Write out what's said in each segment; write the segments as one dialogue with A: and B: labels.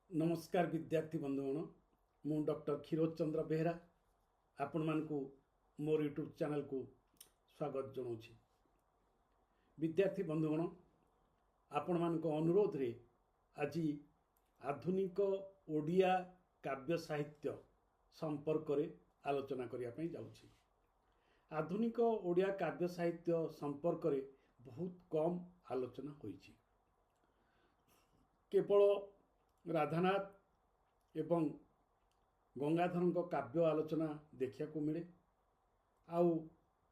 A: नमस्कार विद्यार्थी बंधुगण मु डॉक्टर क्षीरोद चंद्र बेहरा आपण मानकु मोर यूट्यूब चैनल को स्वागत जनाऊँगी। विद्यार्थी बंधुगण आपण मान अनुरोध रे आज आधुनिक ओडिया काव्य साहित्य संपर्क रे आलोचना करने जाऊँगी। आधुनिक ओडिया काव्य साहित्य संपर्क रे बहुत कम आलोचना होईची। केवल राधानाथ एवं गंगाधर काव्य आलोचना देखा मिले आउ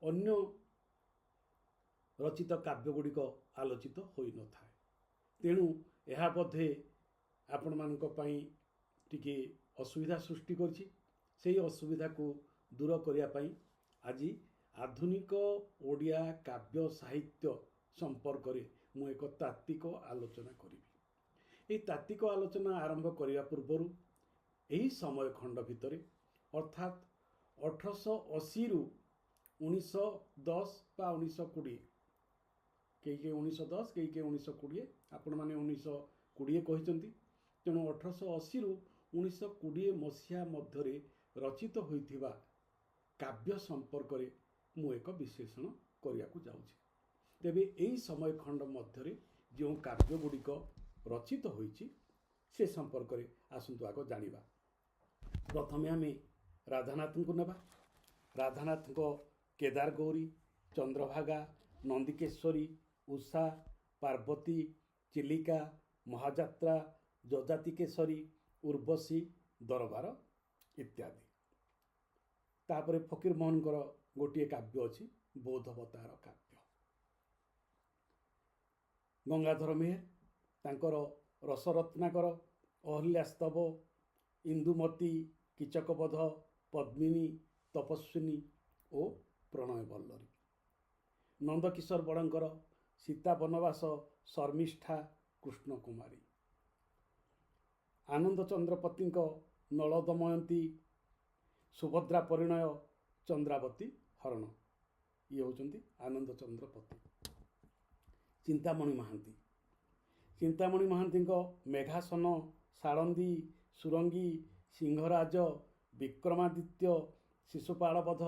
A: अन्य रचित काव्य गुड़िक आलोचित होई न थाए। तेणु यह बोधे आपण मानक पई टिके असुविधा सृष्टि करछि। सेही असुविधा को दूर करिया पई आज आधुनिक ओडिया काव्य साहित्य संपर्क रे मु एक तात्विक आलोचना करिबी। यह तात्विक आलोचना आरंभ करने पूर्वर यही समय खंड भितर अर्थात 1880 रु 1910 बा 1920 कई 1910 कई 1920 आपण मैंने 1920 कहते। तेणु 1880 रु 1920 मसीहा मध्य रचित होइथिबा काव्य संपर्क रे मु एक विश्लेषण करिया को जाउछि। तेबे एही समय खंड मध्य जो काव्य गुड़िक रचित होइछि से संपर्क रे आसंतु आग जानिबा। प्रथमे आमे राधानाथ को नेबा। राधानाथ को केदार गौरी, चंद्रभागा, नंदिकेश्वरी, उषा, पार्वती, चिलिका, महाजात्रा, जजातिकेशरी, उर्वशी, दरबार इत्यादि। तापरे फकीर मोहन गोटे काव्य अछि बोधवतार काव्य। गंगाधर मेहर तांकर रसरत्नाकर, अहल्यास्तव, इंदुमती, कीचकबध, पद्मिनी, तपस्विनी और प्रणय बल्लरी। नंदकिशोर बड़ंकर सीता बनवास, शर्मिष्ठा, कृष्ण कुमारी। आनंद चंद्रपति नल दमयंती, सुभद्रा परिणय, चंद्रावती हरण। ये होचंती आनंद चंद्रपति। चिंतामणि महांती चिंतामणि महांती मेघासन, साळंदी, सुरंगी, सिंहराज, विक्रमादित्य, शिशुपालवध,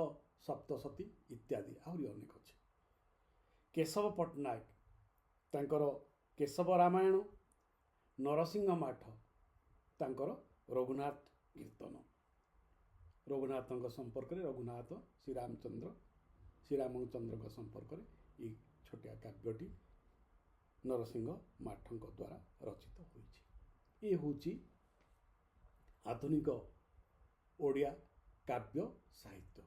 A: सप्तशती इत्यादि आहरी अनेक अच्छे। केशव पट्टनायक तांकर केशव रामायण, नरसिंह माठ तांकर रघुनाथ कीर्तन। रघुनाथ संपर्क में रघुनाथ श्रीरामचंद्र संपर्क में ये छोटिया काव्यटी नरसिंह माठ द्वारा रचित होइछि। ये होछि आधुनिक ओडिया काव्य साहित्य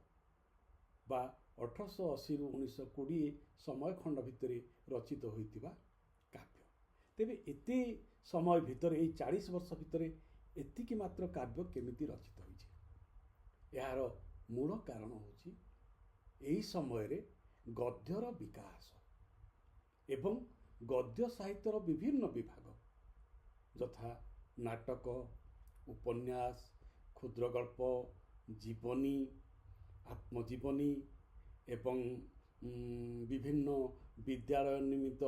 A: बा 1880 रु 1920 समय खंड भितर रचित होइतिबा काव्य। तेबे एते समय भितर ये 40 वर्ष भितर एतिकी मात्र काव्य केमिति रचित होइछि। यार मूल कारण होछि एही समय रे गद्यर विकास एवं गद्य साहित्यर विभिन्न विभाग यथा नाटक, उपन्यास, क्षुद्रगल्प, जीवनी, आत्मजीवनी एवं विभिन्न विद्यालय निमित्त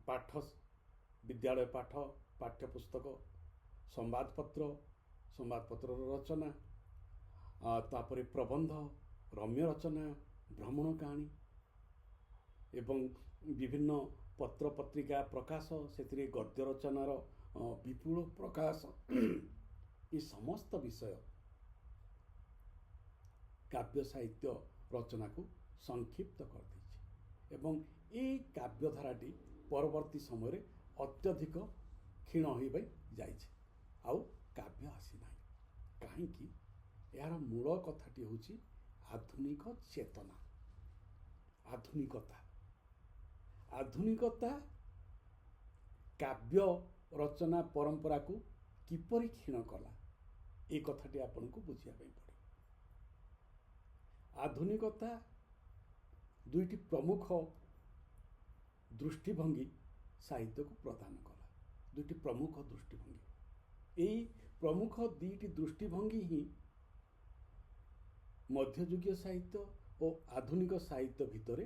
A: पाठ, विद्यालय पाठ, पाठ्यपुस्तक, संवादपत्र रचना, तापरे प्रबंध, रम्य रचना, भ्रमण कहानी एवं विभिन्न पत्र पत्रिका प्रकाश से गद्य रचनार विपुल प्रकाश ये समस्त विषय काव्य साहित्य रचना को संक्षिप्त कर दी एवं ये काव्यधाराटी परवर्ती समय अत्यधिक क्षीण हो जाइए आउ काव्य आसी ना कहीं यार मूल कथाटी हूँ आधुनिक चेतना। आधुनिकता काव्य रचना परंपरा को किपरि क्षीण कला ये कथाटी आपन को बुझिया पड़े। आधुनिकता दुईटी प्रमुख दृष्टिभंगी साहित्य को प्रदान कला। दुईटी प्रमुख दृष्टिभंगी, यही प्रमुख दुईटी दृष्टिभंगी ही मध्ययुगीय साहित्य और आधुनिक साहित्य भितर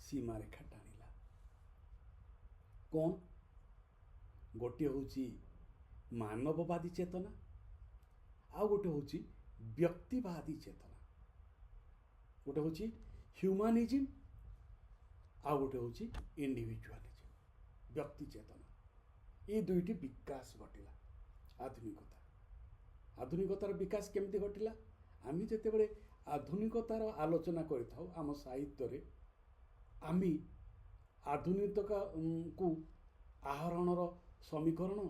A: सीमारेखा टाणिला। कौन गोटे हूँ ମାନବବାଦୀ ଚେତନା, ଆଉ ଗୋଟେ ହେଉଛି ବ୍ୟକ୍ତିବାଦୀ ଚେତନା। ଗୋଟେ ହେଉଛି ହ୍ୟୁମାନିଜିମ୍, ଆଉ ଗୋଟେ ହେଉଛି ଇଣ୍ଡିଭିଜୁଆଲିଜିମ୍, ବ୍ୟକ୍ତି ଚେତନା। ଏ ଦୁଇଟି ବିକାଶ ଘଟିଲା ଆଧୁନିକତା। ଆଧୁନିକତାର ବିକାଶ କେମିତି ଘଟିଲା? ଆମେ ଯେତେବେଳେ ଆଧୁନିକତାର ଆଲୋଚନା କରିଥାଉ ଆମ ସାହିତ୍ୟରେ, ଆମେ ଆଧୁନିକତାକୁ ଆହରଣର ସମୀକରଣ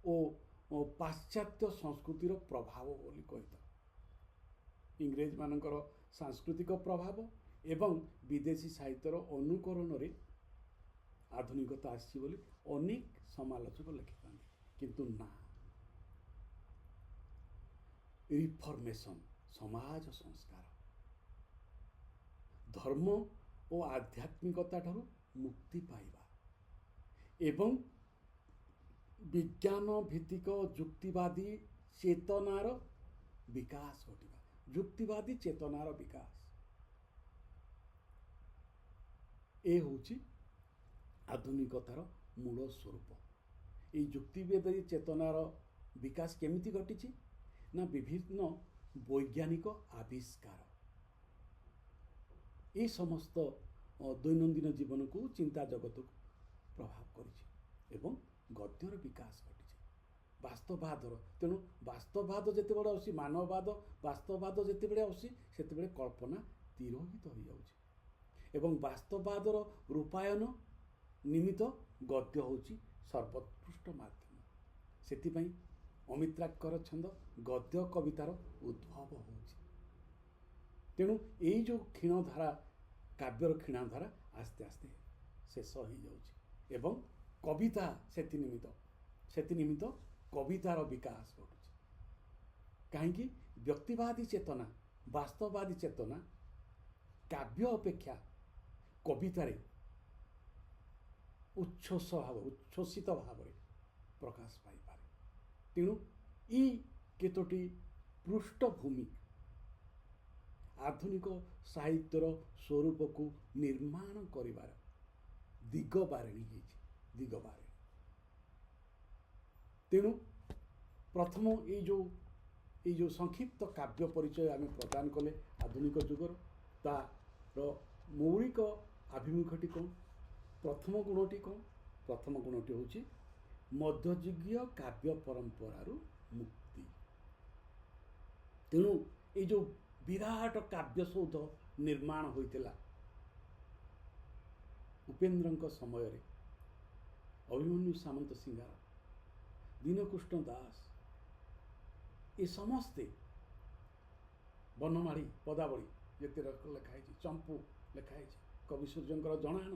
A: ଓ ପାଶ୍ଚାତ୍ୟ ସଂସ୍କୃତିର ପ୍ରଭାବ ବୋଲି କହିଥାଉ। ଇଂରେଜମାନଙ୍କର ସାଂସ୍କୃତିକ ପ୍ରଭାବ ଏବଂ ବିଦେଶୀ ସାହିତ୍ୟର ଅନୁକରଣରେ ଆଧୁନିକତା ଆସିଛି ବୋଲି ଅନେକ ସମାଲୋଚକ ଲେଖିଥାନ୍ତି, କିନ୍ତୁ ନା, ରିଫର୍ମେସନ୍, ସମାଜ ସଂସ୍କାର, ଧର୍ମ ଓ ଆଧ୍ୟାତ୍ମିକତା ଠାରୁ ମୁକ୍ତି ପାଇବା ଏବଂ ବିଜ୍ଞାନ ଭିତ୍ତିକ ଯୁକ୍ତିବାଦୀ ଚେତନାର ବିକାଶ ଘଟିବା। ଯୁକ୍ତିବାଦୀ ଚେତନାର ବିକାଶ, ଏ ହେଉଛି ଆଧୁନିକତାର ମୂଳ ସ୍ୱରୂପ। এই ଯୁକ୍ତିବାଦୀ ଚେତନାର ବିକାଶ କେମିତି ଘଟିଛି? ନା ବିଭିନ୍ନ ବୈଜ୍ଞାନିକ ଆବିଷ୍କାର এই ସମସ୍ତ ଦୈନନ୍ଦିନ ଜୀବନକୁ, ଚିନ୍ତା ଜଗତକୁ ପ୍ରଭାବ କରିଛି ଏବଂ ଗଦ୍ୟର ବିକାଶ ଘଟିଛି। ବାସ୍ତବବାଦର, ତେଣୁ ବାସ୍ତବବାଦ ଯେତେବେଳେ ଆସୁଛି, ମାନବବାଦ ବାସ୍ତବବାଦ ଯେତେବେଳେ ଆସୁଛି, ସେତେବେଳେ କଳ୍ପନା ତିରୋହିତ ହୋଇଯାଉଛି ଏବଂ ବାସ୍ତବବାଦର ରୂପାୟନ ନିମିତ୍ତ ଗଦ୍ୟ ହେଉଛି ସର୍ବୋତ୍କୃଷ୍ଟ ମାଧ୍ୟମ। ସେଥିପାଇଁ ଅମିତ୍ରାକ୍ଷର ଛନ୍ଦ ଗଦ୍ୟ କବିତାର ଉଦ୍ଭବ ହେଉଛି। ତେଣୁ ଏଇ ଯେଉଁ କ୍ଷୀଣଧାରା, କାବ୍ୟର କ୍ଷୀଣଧାରା ଆସ୍ତେ ଆସ୍ତେ ଶେଷ ହୋଇଯାଉଛି ଏବଂ କବିତା ସେଥି ନିମିତ୍ତ କବିତାର ବିକାଶ ଘଟୁଛି। କାହିଁକି? ବ୍ୟକ୍ତିବାଦୀ ଚେତନା, ବାସ୍ତବବାଦୀ ଚେତନା କାବ୍ୟ ଅପେକ୍ଷା କବିତାରେ ଉଚ୍ଛ୍ୱସିତ ଭାବରେ ପ୍ରକାଶ ପାଇପାରେ। ତେଣୁ ଏଇ କେତୋଟି ପୃଷ୍ଠଭୂମି ଆଧୁନିକ ସାହିତ୍ୟର ସ୍ୱରୂପକୁ ନିର୍ମାଣ କରିବାର ଦିଗବାରିଣୀ ହେଇଛି, ଦିଗବାରିଣୀ। ତେଣୁ ପ୍ରଥମ ଏଇ ଯେଉଁ ସଂକ୍ଷିପ୍ତ କାବ୍ୟ ପରିଚୟ ଆମେ ପ୍ରଦାନ କଲେ ଆଧୁନିକ ଯୁଗର, ତାର ମୌଳିକ ଆଭିମୁଖ୍ୟଟି କ'ଣ? ପ୍ରଥମ ଗୁଣଟି କ'ଣ? ପ୍ରଥମ ଗୁଣଟି ହେଉଛି ମଧ୍ୟଯୁଗୀୟ କାବ୍ୟ ପରମ୍ପରାରୁ ମୁକ୍ତି। ତେଣୁ ଏଇ ଯେଉଁ ବିରାଟ କାବ୍ୟସୌଧ ନିର୍ମାଣ ହୋଇଥିଲା ଉପେନ୍ଦ୍ରଙ୍କ ସମୟରେ, ଅଭିମନ୍ୟୁ ସାମନ୍ତ ସିଂହାର, ଦୀନକୃଷ୍ଣ ଦାସ, ଏ ସମସ୍ତେ, ବନମାଳୀ, ପଦାବଳୀ ଯେତେ ଲେଖା ହେଇଛି, ଚମ୍ପୁ ଲେଖା ହେଇଛି, କବି ସୂର୍ଯ୍ୟଙ୍କର ଜଣାଣ,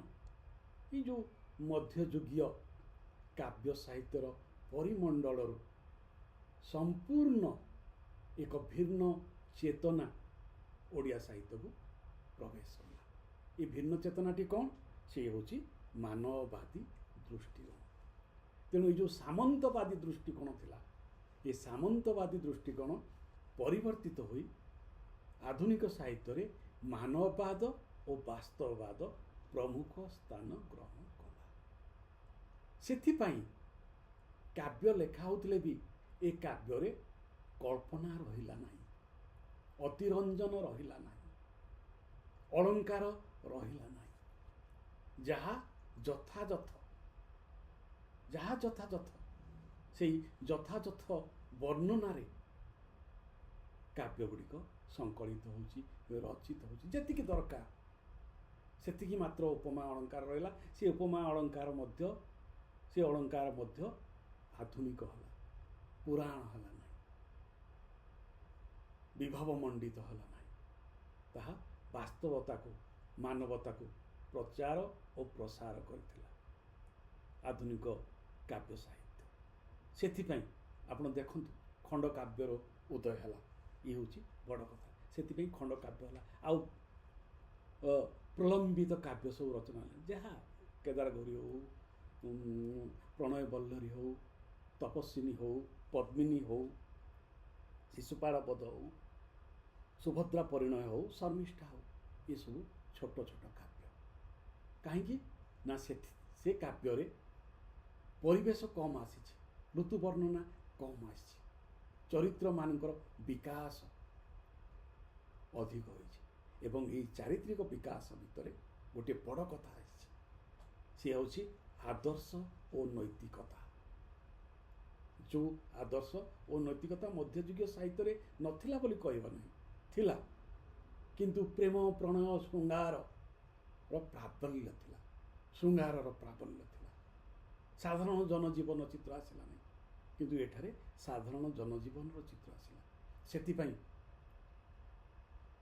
A: ଏଇ ଯେଉଁ ମଧ୍ୟଯୁଗୀୟ କାବ୍ୟ ସାହିତ୍ୟର ପରିମଣ୍ଡଳରୁ ସମ୍ପୂର୍ଣ୍ଣ ଏକ ଭିନ୍ନ ଚେତନା ଓଡ଼ିଆ ସାହିତ୍ୟକୁ ପ୍ରବେଶ କଲା। ଏ ଭିନ୍ନ ଚେତନାଟି କ'ଣ? ସେ ହେଉଛି ମାନବବାଦୀ ଦୃଷ୍ଟିକୋଣ। ତେଣୁ ଏଇ ଯେଉଁ ସାମନ୍ତବାଦୀ ଦୃଷ୍ଟିକୋଣ ଥିଲା, ଏ ସାମନ୍ତବାଦୀ ଦୃଷ୍ଟିକୋଣ ପରିବର୍ତ୍ତିତ ହୋଇ ଆଧୁନିକ ସାହିତ୍ୟରେ ମାନବବାଦ ଓ ବାସ୍ତବବାଦ ପ୍ରମୁଖ ସ୍ଥାନ ଗ୍ରହଣ କଲା। ସେଥିପାଇଁ କାବ୍ୟ ଲେଖା ହେଉଥିଲେ ବି ଏ କାବ୍ୟରେ କଳ୍ପନା ରହିଲା ନାହିଁ, ଅତିରଞ୍ଜନ ରହିଲା ନାହିଁ, ଅଳଙ୍କାର ରହିଲା ନାହିଁ। ଯାହା ଯଥାଯଥ ସେଇ ଯଥାଯଥ ବର୍ଣ୍ଣନାରେ କାବ୍ୟଗୁଡ଼ିକ ସଂକଳିତ ହେଉଛି, ରଚିତ ହେଉଛି। ଯେତିକି ଦରକାର ସେତିକି ମାତ୍ର ଉପମା ଅଳଙ୍କାର ରହିଲା। ସେ ଉପମା ଅଳଙ୍କାର ମଧ୍ୟ ଆଧୁନିକ ହେଲା, ପୁରାଣ ହେଲା ନାହିଁ, ବିଭବ ମଣ୍ଡିତ ହେଲା ନାହିଁ। ତାହା ବାସ୍ତବତାକୁ, ମାନବତାକୁ ପ୍ରଚାର ଓ ପ୍ରସାର କରିଥିଲା ଆଧୁନିକ କାବ୍ୟ ସାହିତ୍ୟ। ସେଥିପାଇଁ ଆପଣ ଦେଖନ୍ତୁ, ଖଣ୍ଡକାବ୍ୟର ଉଦୟ ହେଲା, ଇଏ ହେଉଛି ବଡ଼ କଥା। ସେଥିପାଇଁ ଖଣ୍ଡକାବ୍ୟ ହେଲା। ଆଉ ପ୍ରଲମ୍ବିତ କାବ୍ୟ ସବୁ ରଚନା ହେଲା, ଯାହା କେଦାରଗୌରୀ ହଉ, ପ୍ରଣୟ ବଲ୍ଲରୀ ହଉ, ତପସ୍ୱିନୀ ହଉ, ପଦ୍ମିନୀ ହଉ, ଶିଶୁପାଳ ପଦ ହଉ, ସୁଭଦ୍ରା ପରିଣୟ ହଉ, ଶର୍ମିଷ୍ଠା ହଉ, ଏସବୁ ଛୋଟ ଛୋଟ କାବ୍ୟ। କାହିଁକି? ନା ସେ କାବ୍ୟରେ ପରିବେଶ କମ୍ ଆସିଛି, ଋତୁ ବର୍ଣ୍ଣନା କମ୍ ଆସିଛି, ଚରିତ୍ର ମାନଙ୍କର ବିକାଶ ଅଧିକ ହୋଇଛି। ଏବଂ ଏହି ଚାରିତ୍ରିକ ବିକାଶ ଭିତରେ ଗୋଟିଏ ବଡ଼ କଥା ଆସିଛି, ସେ ହେଉଛି ଆଦର୍ଶ ଓ ନୈତିକତା। ଯେଉଁ ଆଦର୍ଶ ଓ ନୈତିକତା ମଧ୍ୟଯୁଗୀୟ ସାହିତ୍ୟରେ ନଥିଲା ବୋଲି କହିବା ନାହିଁ, ଥିଲା, କିନ୍ତୁ ପ୍ରେମ ପ୍ରଣୟ ଶୃଙ୍ଗାରର ପ୍ରାବଲ୍ୟ ଥିଲା, ଶୃଙ୍ଗାରର ପ୍ରାବଲ୍ୟ ଥିଲା। ସାଧାରଣ ଜନଜୀବନ ଚିତ୍ର ଆସିଲା ନାହିଁ, କିନ୍ତୁ ଏଠାରେ ସାଧାରଣ ଜନଜୀବନର ଚିତ୍ର ଆସିଲା। ସେଥିପାଇଁ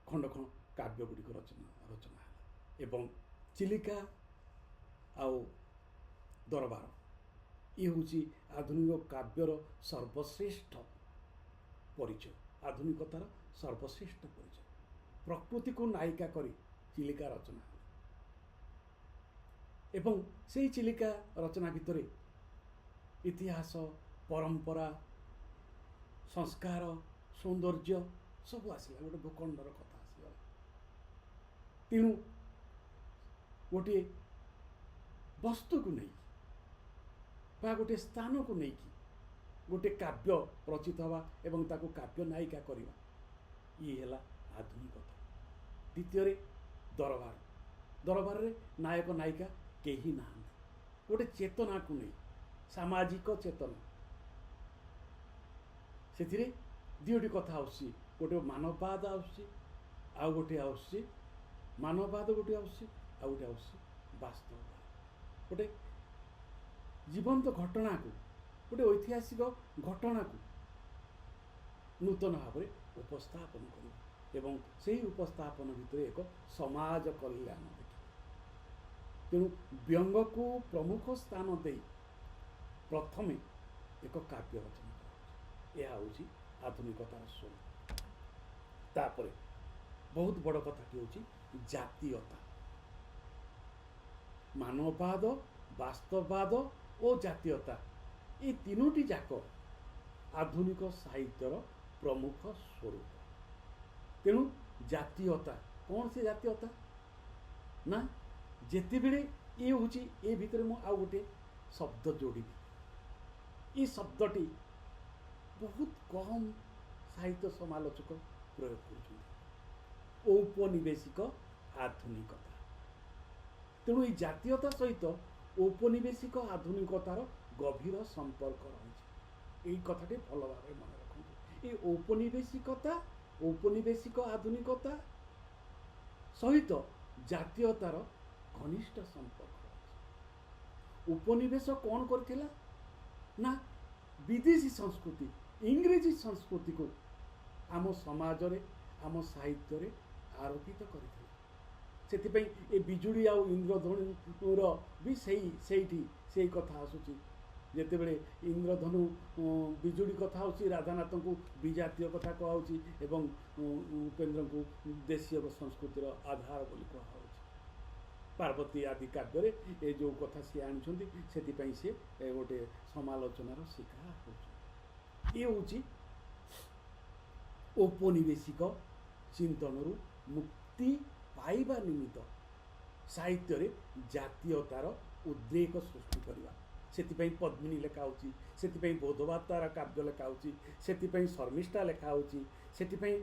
A: ଖଣ୍ଡ ଖଣ୍ଡ କାବ୍ୟ ଗୁଡ଼ିକ ରଚନା ହେଲା। ଏବଂ ଚିଲିକା ଆଉ ଦରବାର ଇଏ ହେଉଛି ଆଧୁନିକ କାବ୍ୟର ସର୍ବଶ୍ରେଷ୍ଠ ପରିଚୟ, ଆଧୁନିକତାର ସର୍ବଶ୍ରେଷ୍ଠ ପରିଚୟ। ପ୍ରକୃତିକୁ ନାୟିକା କରି ଚିଲିକା ରଚନା ହେଲା ଏବଂ ସେହି ଚିଲିକା ରଚନା ଭିତରେ ଇତିହାସ, ପରମ୍ପରା, ସଂସ୍କାର, ସୌନ୍ଦର୍ଯ୍ୟ ସବୁ ଆସିଲା, ଗୋଟେ ଭୂଖଣ୍ଡର କଥା ଆସିଗଲା। ତେଣୁ ଗୋଟିଏ ବସ୍ତୁକୁ ନେଇକି ବା ଗୋଟିଏ ସ୍ଥାନକୁ ନେଇକି ଗୋଟେ କାବ୍ୟ ରଚିତ ହେବା ଏବଂ ତାକୁ କାବ୍ୟ ନାୟିକା କରିବା, ଇଏ ହେଲା ଆଧୁନିକତା। ଦ୍ୱିତୀୟରେ ଦରବାର, ଦରବାରରେ ନାୟକ ନାୟିକା କେହି ନାହାନ୍ତି, ଗୋଟେ ଚେତନାକୁ ନେଇ, ସାମାଜିକ ଚେତନା, ସେଥିରେ ଦୁଇଟି କଥା ଆସୁଛି, ଗୋଟେ ମାନବବାଦ ଆସୁଛି, ଆଉ ଗୋଟେ ଆସୁଛି ମାନବବାଦ, ଗୋଟେ ଆସୁଛି ଆଉ ଗୋଟେ ଆସୁଛି ବାସ୍ତବବାଦ। ଗୋଟେ ଜୀବନ୍ତ ଘଟଣାକୁ, ଗୋଟେ ଐତିହାସିକ ଘଟଣାକୁ ନୂତନ ଭାବରେ ଉପସ୍ଥାପନ କରିବା ଏବଂ ସେହି ଉପସ୍ଥାପନ ଭିତରେ ଏକ ସମାଜ କଲ୍ୟାଣ ଦେଖିବା। ତେଣୁ ବ୍ୟଙ୍ଗକୁ ପ୍ରମୁଖ ସ୍ଥାନ ଦେଇ ପ୍ରଥମେ ଏକ କାବ୍ୟ ରଚନା କରାଯାଉଛି। ଏହା ହେଉଛି ଆଧୁନିକତାର ସ୍ୱରୂପ। ତାପରେ ବହୁତ ବଡ଼ କଥାଟି ହେଉଛି ଜାତୀୟତା। ମାନବବାଦ, ବାସ୍ତବବାଦ ଓ ଜାତୀୟତା, ଏ ତିନୋଟି ଯାକ ଆଧୁନିକ ସାହିତ୍ୟର ପ୍ରମୁଖ ସ୍ୱରୂପ। ତେଣୁ ଜାତୀୟତା କ'ଣ? ସେ ଜାତୀୟତା ନା, ଯେତେବେଳେ ଇଏ ହେଉଛି, ଏ ଭିତରେ ମୁଁ ଆଉ ଗୋଟେ ଶବ୍ଦ ଯୋଡ଼ିବି। ଏ ଶବ୍ଦଟି ବହୁତ କମ୍ ସାହିତ୍ୟ ସମାଲୋଚକ ପ୍ରୟୋଗ କରୁଛନ୍ତି, ଔପନିବେଶିକ ଆଧୁନିକତା। ତେଣୁ এই ଜାତୀୟତା ସହିତ ଔପନିବେଶିକ ଆଧୁନିକତାର ଗଭୀର ସମ୍ପର୍କ ରହିଛି। এই কথাটি ଭଲ ଭାବରେ ମନେ ରଖନ୍ତୁ। এই ଔପନିବେଶିକତା, ଔପନିବେଶିକ ଆଧୁନିକତା ସହିତ ଜାତୀୟତାର ଘନିଷ୍ଠ ସମ୍ପର୍କ ରହିଛି। ଉପନିବେଶ କ'ଣ କରିଥିଲା ନା, ବିଦେଶୀ ସଂସ୍କୃତି, ଇଂରେଜୀ ସଂସ୍କୃତିକୁ ଆମ ସମାଜରେ, ଆମ ସାହିତ୍ୟରେ ଆରୋପିତ କରିଥିଲା। ସେଥିପାଇଁ ଏ ବିଜୁଳି ଆଉ ଇନ୍ଦ୍ରଧନୁର ବି ସେଇଠି ସେଇ କଥା ଆସୁଛି। ଯେତେବେଳେ ଇନ୍ଦ୍ରଧନୁ, ବିଜୁଳି କଥା ହେଉଛି, ରାଧାନାଥଙ୍କୁ ବିଜାତୀୟ କଥା କୁହାହେଉଛି ଏବଂ ଉପେନ୍ଦ୍ରଙ୍କୁ ଦେଶୀୟ ସଂସ୍କୃତିର ଆଧାର ବୋଲି କୁହାହେଉଛି। ପାର୍ବତୀ ଆଦି କାବ୍ୟରେ ଏ ଯେଉଁ କଥା ସିଏ ଆଣିଛନ୍ତି, ସେଥିପାଇଁ ସିଏ ଗୋଟେ ସମାଲୋଚନାର ଶିକାର ହେଉଛନ୍ତି। ଇଏ ହେଉଛି ଔପନିବେଶିକ ଚିନ୍ତନରୁ ମୁକ୍ତି ପାଇବା ନିମିତ୍ତ ସାହିତ୍ୟରେ ଜାତୀୟତାର ଉଦ୍ରେକ ସୃଷ୍ଟି କରିବା। ସେଥିପାଇଁ ପଦ୍ମିନୀ ଲେଖା ହେଉଛି, ସେଥିପାଇଁ ବୋଧବାର୍ତ୍ତାର କାବ୍ୟ ଲେଖା ହେଉଛି, ସେଥିପାଇଁ ଶର୍ମିଷ୍ଠା ଲେଖା ହେଉଛି, ସେଥିପାଇଁ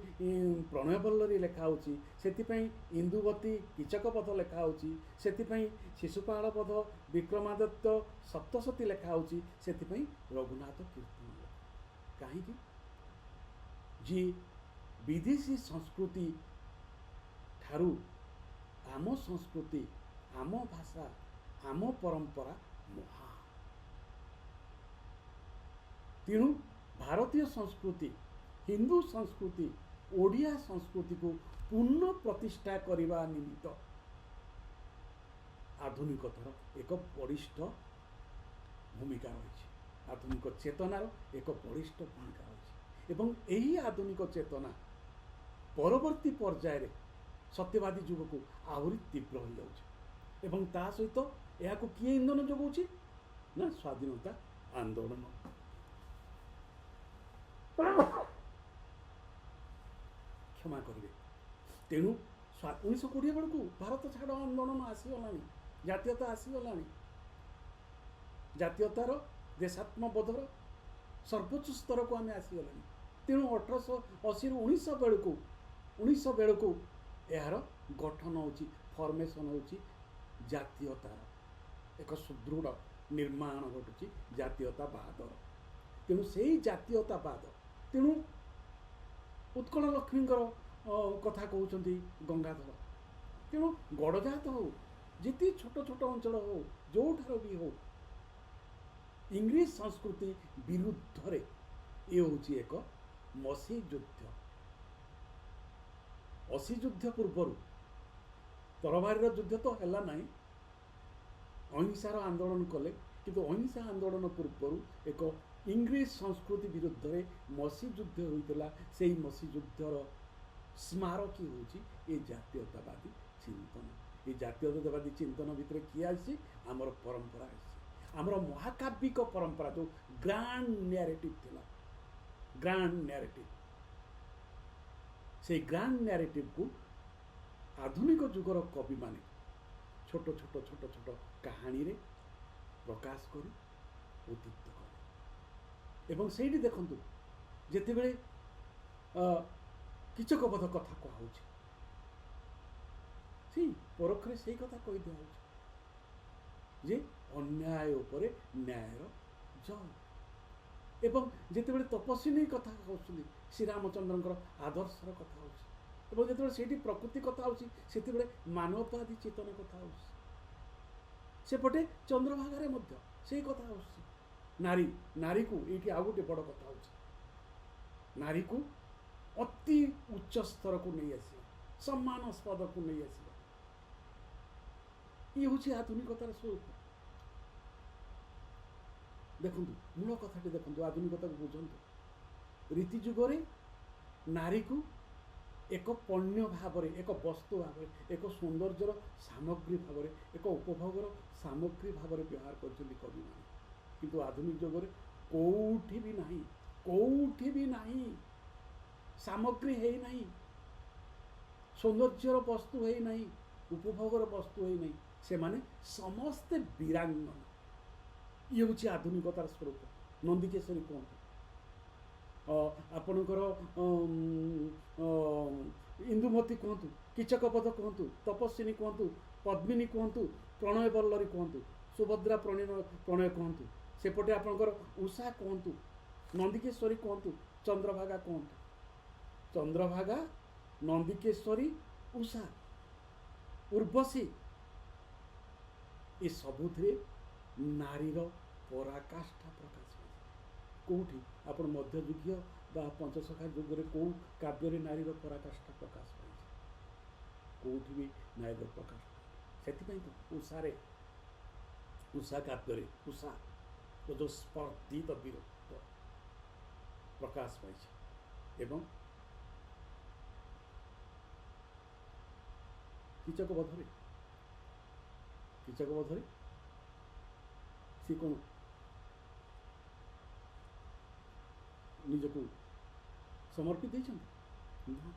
A: ପ୍ରଣୟବଲ୍ଲରୀ ଲେଖା ହେଉଛି, ସେଥିପାଇଁ ଇନ୍ଦୁବତୀ କୀଚକବଧ ଲେଖା ହେଉଛି, ସେଥିପାଇଁ ଶିଶୁପାଳବଧ, ବିକ୍ରମାଦିତ୍ୟ ସପ୍ତଶତୀ ଲେଖା ହେଉଛି, ସେଥିପାଇଁ ରଘୁନାଥ କୀର୍ତ୍ତନ ଲେଖା। କାହିଁକି? ଯିଏ ବିଦେଶୀ ସଂସ୍କୃତି ଠାରୁ ଆମ ସଂସ୍କୃତି, ଆମ ଭାଷା, ଆମ ପରମ୍ପରା ମହାନ। ତେଣୁ ଭାରତୀୟ ସଂସ୍କୃତି, ହିନ୍ଦୁ ସଂସ୍କୃତି, ଓଡ଼ିଆ ସଂସ୍କୃତିକୁ ପୁନଃ ପ୍ରତିଷ୍ଠା କରିବା ନିମିତ୍ତ ଆଧୁନିକତାର ଏକ ବଳିଷ୍ଠ ଭୂମିକା ରହିଛି। ଆଧୁନିକ ଚେତନାର ଏକ ବଳିଷ୍ଠ ଭୂମିକା ରହିଛି ଏବଂ ଏହି ଆଧୁନିକ ଚେତନା ପରବର୍ତ୍ତୀ ପର୍ଯ୍ୟାୟରେ ସତ୍ୟବାଦୀ ଯୁଗକୁ ଆହୁରି ତୀବ୍ର ହୋଇଯାଉଛି ଏବଂ ତା ସହିତ ଏହାକୁ କିଏ ଇନ୍ଧନ ଯୋଗାଉଛି ନା, ସ୍ୱାଧୀନତା ଆନ୍ଦୋଳନ। କ୍ଷମା କରିବେ। ତେଣୁ 1920 ବେଳକୁ ଭାରତ ଛାଡ଼ ଆନ୍ଦୋଳନ ଆସିଗଲାଣି, ଜାତୀୟତା ଆସିଗଲାଣି, ଜାତୀୟତାର, ଦେଶାତ୍ମବୋଧର ସର୍ବୋଚ୍ଚ ସ୍ତରକୁ ଆମେ ଆସିଗଲାଣି। ତେଣୁ 1880 ବେଳକୁ ଏହାର ଗଠନ ହେଉଛି, ଫର୍ମେସନ୍ ହେଉଛି ଜାତୀୟତାର ଏକ ସୁଦୃଢ଼ ନିର୍ମାଣ ଘଟୁଛି ଜାତୀୟତାବାଦର। ତେଣୁ ସେଇ ଜାତୀୟତାବାଦ, ତେଣୁ ଉତ୍କଳ ଲକ୍ଷ୍ମୀଙ୍କର କଥା କହୁଛନ୍ତି ଗଙ୍ଗାଧର। ତେଣୁ ଗଡ଼ଜାତ ହଉ, ଯେତେ ଛୋଟ ଛୋଟ ଅଞ୍ଚଳ ହଉ, ଯେଉଁଠାରୁ ବି ହଉ, ଇଂରେଜ ସଂସ୍କୃତି ବିରୁଦ୍ଧରେ ଏ ହେଉଛି ଏକ ମସି ଯୁଦ୍ଧ। ଅସି ଯୁଦ୍ଧ ପୂର୍ବରୁ ତରବାରୀର ଯୁଦ୍ଧ ତ ହେଲା ନାହିଁ, ଅହିଂସାର ଆନ୍ଦୋଳନ କଲେ, କିନ୍ତୁ ଅହିଂସା ଆନ୍ଦୋଳନ ପୂର୍ବରୁ ଏକ ଇଂରେଜ ସଂସ୍କୃତି ବିରୁଦ୍ଧରେ ମସି ଯୁଦ୍ଧ ହୋଇଥିଲା। ସେହି ମସି ଯୁଦ୍ଧର ସ୍ମାରକୀ ହେଉଛି ଏ ଜାତୀୟତାବାଦୀ ଚିନ୍ତନ। ଏ ଜାତୀୟତାବାଦୀ ଚିନ୍ତନ ଭିତରେ କିଏ ଆସିଛି? ଆମର ପରମ୍ପରା ଆସିଛି, ଆମର ମହାକାବ୍ୟିକ ପରମ୍ପରା, ଯେଉଁ ଗ୍ରାଣ୍ଡ ନ୍ୟାରେଟିଭ୍ ଥିଲା, ଗ୍ରାଣ୍ଡ ନ୍ୟାରେଟିଭ୍। ସେଇ ଗ୍ରାଣ୍ଡ ନ୍ୟାରେଟିଭ୍କୁ ଆଧୁନିକ ଯୁଗର କବିମାନେ ଛୋଟ ଛୋଟ ଛୋଟ ଛୋଟ କାହାଣୀରେ ପ୍ରକାଶ କରି ଉଦ୍ଦୀପ୍ତ କଲେ। ଏବଂ ସେଇଠି ଦେଖନ୍ତୁ, ଯେତେବେଳେ କିଚକବଧ କଥା କୁହାହେଉଛି, ସେଇ ପରୋକ୍ଷରେ ସେଇ କଥା କହିଦିଆହେଉଛି ଯେ ଅନ୍ୟାୟ ଉପରେ ନ୍ୟାୟର ଜୟ। ଏବଂ ଯେତେବେଳେ ତପସ୍ୱିନୀ କଥା କହୁଛନ୍ତି, ଶ୍ରୀରାମଚନ୍ଦ୍ରଙ୍କର ଆଦର୍ଶର କଥା ହେଉଛି, ଏବଂ ଯେତେବେଳେ ସେଇଠି ପ୍ରକୃତି କଥା ହେଉଛି, ସେତେବେଳେ ମାନବବାଦୀ ଚେତନା କଥା ହେଉଛି। ସେପଟେ ଚନ୍ଦ୍ରଭାଗାରେ ମଧ୍ୟ ସେଇ କଥା ହେଉଛି। ନାରୀକୁ ଏଇଠି ଆଉ ଗୋଟେ ବଡ଼ କଥା ହେଉଛି, ନାରୀକୁ ଅତି ଉଚ୍ଚ ସ୍ତରକୁ ନେଇ ଆସିବା, ସମ୍ମାନସ୍ପଦକୁ ନେଇ ଆସିବା। ଇଏ ହେଉଛି ଆଧୁନିକତାର ସ୍ୱରୂପ। ଦେଖନ୍ତୁ, ମୂଳ କଥାଟି ଦେଖନ୍ତୁ, ଆଧୁନିକତାକୁ ବୁଝନ୍ତୁ। ରୀତି ଯୁଗରେ ନାରୀକୁ ଏକ ପଣ୍ୟ ଭାବରେ, ଏକ ବସ୍ତୁ ଭାବରେ, ଏକ ସୌନ୍ଦର୍ଯ୍ୟର ସାମଗ୍ରୀ ଭାବରେ, ଏକ ଉପଭୋଗର ସାମଗ୍ରୀ ଭାବରେ ବ୍ୟବହାର କରିଛନ୍ତି କବିମାନେ। କିନ୍ତୁ ଆଧୁନିକ ଯୁଗରେ କେଉଁଠି ବି ନାହିଁ, ସାମଗ୍ରୀ ହେଇନାହିଁ, ସୌନ୍ଦର୍ଯ୍ୟର ବସ୍ତୁ ହେଇନାହିଁ, ଉପଭୋଗର ବସ୍ତୁ ହେଇନାହିଁ। ସେମାନେ ସମସ୍ତେ ବୀରାଙ୍ଗନା। ଇଏ ହେଉଛି ଆଧୁନିକତାର ସ୍ୱରୂପ। ନନ୍ଦିକେଶ୍ୱରୀ କୁହନ୍ତୁ, ଆପଣଙ୍କର ଇନ୍ଦୁମତୀ କୁହନ୍ତୁ, କିଚକବଧ କୁହନ୍ତୁ, ତପସ୍ୱିନୀ କୁହନ୍ତୁ, ପଦ୍ମିନୀ କୁହନ୍ତୁ, ପ୍ରଣୟ ବଲ୍ଲରୀ କୁହନ୍ତୁ, ସୁଭଦ୍ରା ପ୍ରଣୟ କୁହନ୍ତୁ, ସେପଟେ ଆପଣଙ୍କର ଉଷା କୁହନ୍ତୁ, ନନ୍ଦିକେଶ୍ୱରୀ କୁହନ୍ତୁ, ଚନ୍ଦ୍ରଭାଗା କୁହନ୍ତୁ। ଚନ୍ଦ୍ରଭାଗା, ନନ୍ଦିକେଶ୍ୱରୀ, ଉଷା, ଉର୍ବଶୀ, ଏ ସବୁଥିରେ ନାରୀର ପରାକାଷ୍ଠା ପ୍ରକାଶ ପାଇଛି। କେଉଁଠି ଆପଣ ମଧ୍ୟଯୁଗୀୟ ବା ପଞ୍ଚସଖା ଯୁଗରେ କେଉଁ କାବ୍ୟରେ ନାରୀର ପରାକାଷ୍ଠା ପ୍ରକାଶ ପାଇଛି? କେଉଁଠି ବି ନାରୀର ପ୍ରକାଶ। ସେଥିପାଇଁ ତ ଉଷା କାବ୍ୟରେ ଉଷାର ଯେଉଁ ସ୍ପର୍ଦ୍ଧିତ ବୀରତ୍ୱ ପ୍ରକାଶ ପାଇଛି। ଏବଂ କିଚକବଧରେ ସେ କ'ଣ ନିଜକୁ ସମର୍ପି ଦେଇଛନ୍ତି? ନା।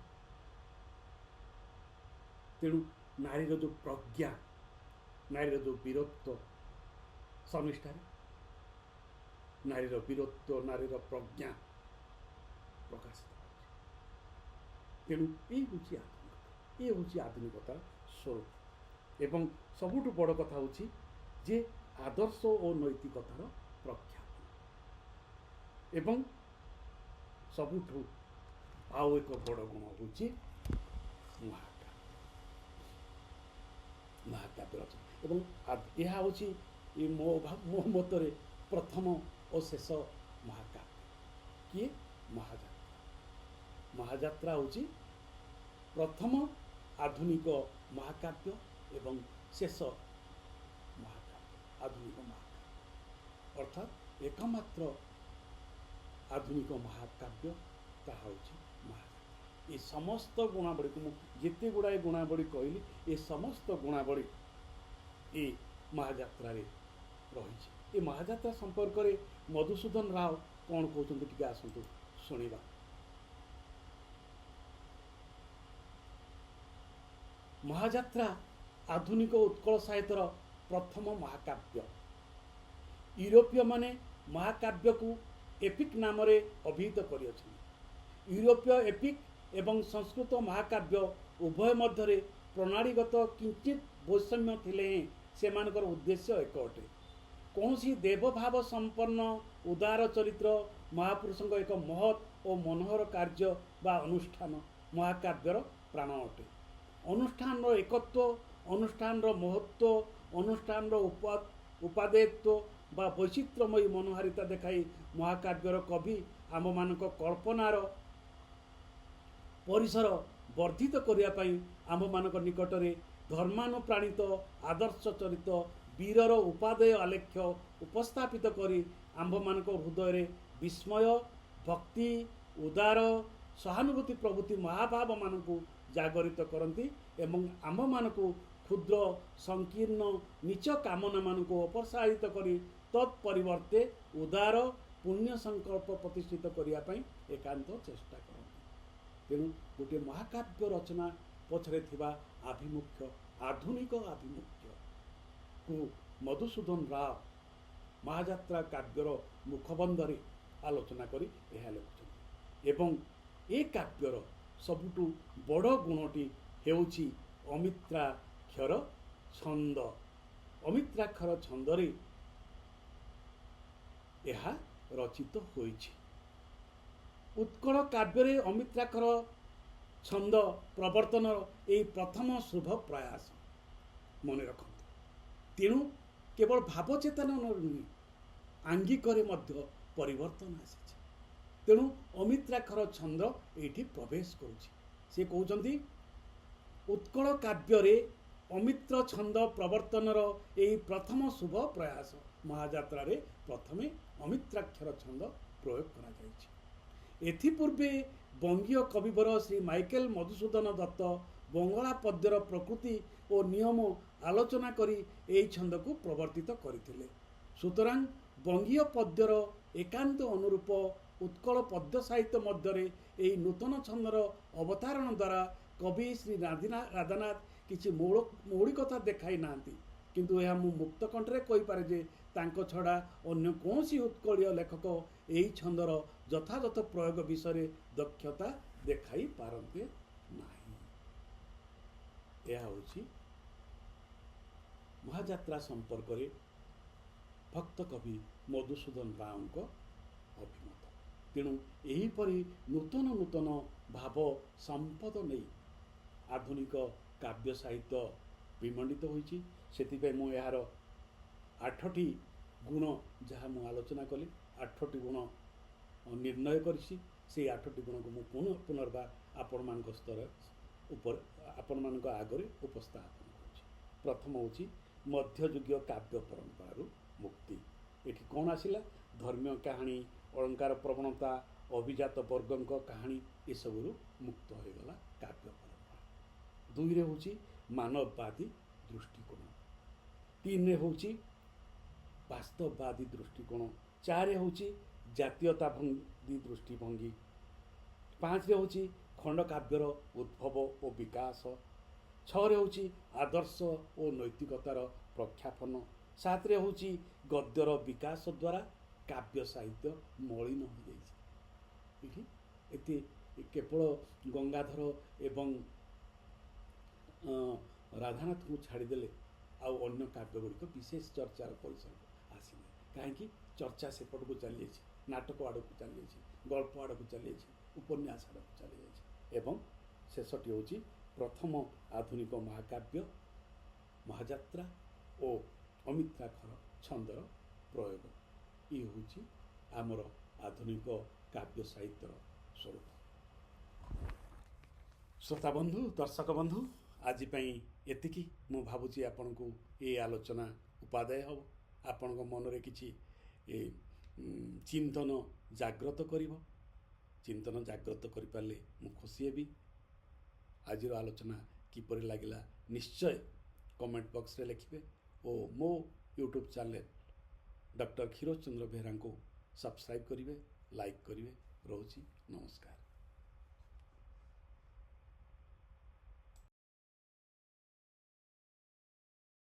A: ତେଣୁ ନାରୀର ଯେଉଁ ପ୍ରଜ୍ଞା, ନାରୀର ଯେଉଁ ବୀରତ୍ୱ ଶର୍ମିଷ୍ଠାରେ, ନାରୀର ବୀରତ୍ୱ, ନାରୀର ପ୍ରଜ୍ଞା ପ୍ରକାଶିତ ହେଉଛି। ତେଣୁ ଏଇ ହେଉଛି ଆଧୁନିକତାର ସ୍ୱରୂପ। ଏବଂ ସବୁଠୁ ବଡ଼ କଥା ହେଉଛି ଯେ ଆଦର୍ଶ ଓ ନୈତିକତାର ପ୍ରଖ୍ୟାପନ। ଏବଂ ସବୁଠୁ ଆଉ ଏକ ବଡ଼ ଗୁଣ ହେଉଛି ମହାକାବ୍ୟ ରଚନା। ଏବଂ ଏହା ହେଉଛି ମୋ ମତରେ ପ୍ରଥମ ଓ ଶେଷ ମହାକାବ୍ୟ। କିଏ? ମହାଯାତ୍ରା ହେଉଛି ପ୍ରଥମ ଆଧୁନିକ ମହାକାବ୍ୟ ଏବଂ ଶେଷ ମହାକାବ୍ୟ, ଆଧୁନିକ ମହାକାବ୍ୟ। ଅର୍ଥାତ୍ ଏକମାତ୍ର ଆଧୁନିକ ମହାକାବ୍ୟ ତାହା ହେଉଛି ମହାଯାତ୍ରା। ଏ ସମସ୍ତ ଗୁଣାବଳୀକୁ, ମୁଁ ଯେତେ ଗୁଡ଼ାଏ ଗୁଣାବଳୀ କହିଲି, ଏ ସମସ୍ତ ଗୁଣାବଳୀ ଏ ମହାଯାତ୍ରାରେ ରହିଛି। ଏ ମହାଯାତ୍ରା ସମ୍ପର୍କରେ ମଧୁସୂଦନ ରାଓ କ'ଣ କହୁଛନ୍ତି ଟିକେ ଆସନ୍ତୁ ଶୁଣିବା। ମହାଯାତ୍ରା ଆଧୁନିକ ଉତ୍କଳ ସାହିତ୍ୟର ପ୍ରଥମ ମହାକାବ୍ୟ। ୟୁରୋପୀୟମାନେ ମହାକାବ୍ୟକୁ एपिक नाम अभिहित कर यूरोपीय एपिक एवं संस्कृत महाकाव्य उभय मध्य प्रणालीगत किंचित वैषम्य थिले से उद्देश्य एक अटे कौन देवभाव संपन्न उदार चरित्र महापुरुषों एक महत् और मनोहर कार्य बा अनुष्ठान महाकाव्यर प्राण अटे अनुष्ठान एकत्व अनुष्ठान महत्व अनुष्ठान उपादेयत्व बा वैचित्र्यमयी मनोहारिता देखाई महाकाव्यर कवि आम मान कल्पनार परिसर वर्धित करने आम मान निकट में धर्मानुप्राणित आदर्श चरित वीरर उपादेय आलेख्य उपस्थापित करी आंभ मान हृदय विस्मय भक्ति उदार सहानुभूति प्रभृति महाभाव मान जागरित करती एवं आंभ मान क्षुद्र संकीर्ण नीच कामना मान अपसारित करी तत्परिवर्ते उदार पुण्य संकल्प प्रतिष्ठित करने एकांत चेष्टा करती तेणु गोटे महाकाव्य रचना पछरे थिबा आभिमुख्य आधुनिक आभिमुख्य को मधुसूदन राव महाजात्रा काव्यर मुखबंधरे आलोचना करी एहा लिखुछन्ति एवं ए काव्यर सबुठु बड़ गुणटी हेउछि अमित्राक्षर छंद अमित्राक्षर छंदरे एहा रचित होइछि उत्कल काव्य अमित्राक्षर छंद प्रवर्तन यही प्रथम शुभ प्रयास मन रखते तेणु केवल भावचेतन नुहे आंगिकरे मध्य परिवर्तन आसी तेणु अमित्राक्षर छंद ये प्रवेश करुछि से कहते उत्कल काव्य अमित्र छंद प्रवर्तन यही प्रथम शुभ प्रयास महाजात्रा प्रथमे अमित्राक्षर छंद प्रयोग करा जायछि एथिपूर्वे बंगीय कविवर श्री माइकेल मधुसूदन दत्त बंगला पद्यर प्रकृति और नियम आलोचना करी एही छंद को प्रवर्तित करथिले सुतरां बंगीय पद्यर एकांत अनुरूप उत्कल पद्य साहित्य मध्य एही नूतन छंदर अवतारण द्वारा कवि श्री राधानाथ किछि मौलिकता देखाई नांती किंतु यह मु मुक्त कंठरे कहि पारे जे तांको छड़ा अन्य कौनसी उत्कलीय लेखक एही छंदर यथायथ प्रयोग विषय दक्षता देखाई पारंते नाही यह होछि महाजात्रा संपर्क रे भक्त कवि मधुसूदन राव को अभिमत तेणु एहीपरि नूतन नूतन भाव संपद नहीं आधुनिक काव्य साहित्य विमंडित होइछि सेतिपय मु यार 8टी गुण जहाँ मु आलोचना कली 8टी गुण निर्णय करिछि से 8टी गुण को मु पुनर्बार आपण मान स्तर ऊपर आपण मान आगरे उपस्थापन करुछि प्रथम होछि मध्ययुगीय काव्य परंपरा मुक्ति एठी कौन आसिला धर्मीय कहानी अलंकार प्रवणता अभिजात वर्गों कहानी ये सबरू मुक्त हो गला काव्य परंपरा दुई रे होछि मानववादी दृष्टिकोण तीन रे होछि वास्तववादी दृष्टिकोण चार रे होछि जातीयतावादी दृष्टिभंगी पाँच रे होछि खंड काव्यर उद्भव और विकास छः रे होछि आदर्श और नैतिकतार प्रख्यापन सात रे होछि गद्यर विकास द्वारा काव्य साहित्य मलिन हो जाइछि एति केवल गंगाधर एवं राधानाथ को छाड़देले आउ अन्य काव्य गुड़िक विशेष चर्चार परिसर आसना कहीं चर्चा सेपट को चली जाइए नाटक आड़ को चली जाइए गल्प आड़ को चली जाइए उपन्यास आड़ को चली जाइए एवं शेषटी होछि प्रथम आधुनिक महाकाव्य महाजात्रा और अमित्राक्षर छंदर प्रयोग ये होछि आमर आधुनिक काव्य साहित्यर स्वरूप श्रोता बंधु दर्शक बंधु आज एतिकी मु भावुची आपन को ये आलोचना उपादेय हो आपण मनरे किछि चिंतन जाग्रत करिवो चिंतन जाग्रत करि पाले मु खुशी हेबी आज आलोचना किपरि लागिला निश्चय कमेंट बॉक्स रे लिखिबे और मो यूट्यूब चैनल डॉक्टर क्षीरोद चंद्र बेहरा को सब्सक्राइब करिवे लाइक करिवे रोची नमस्कार।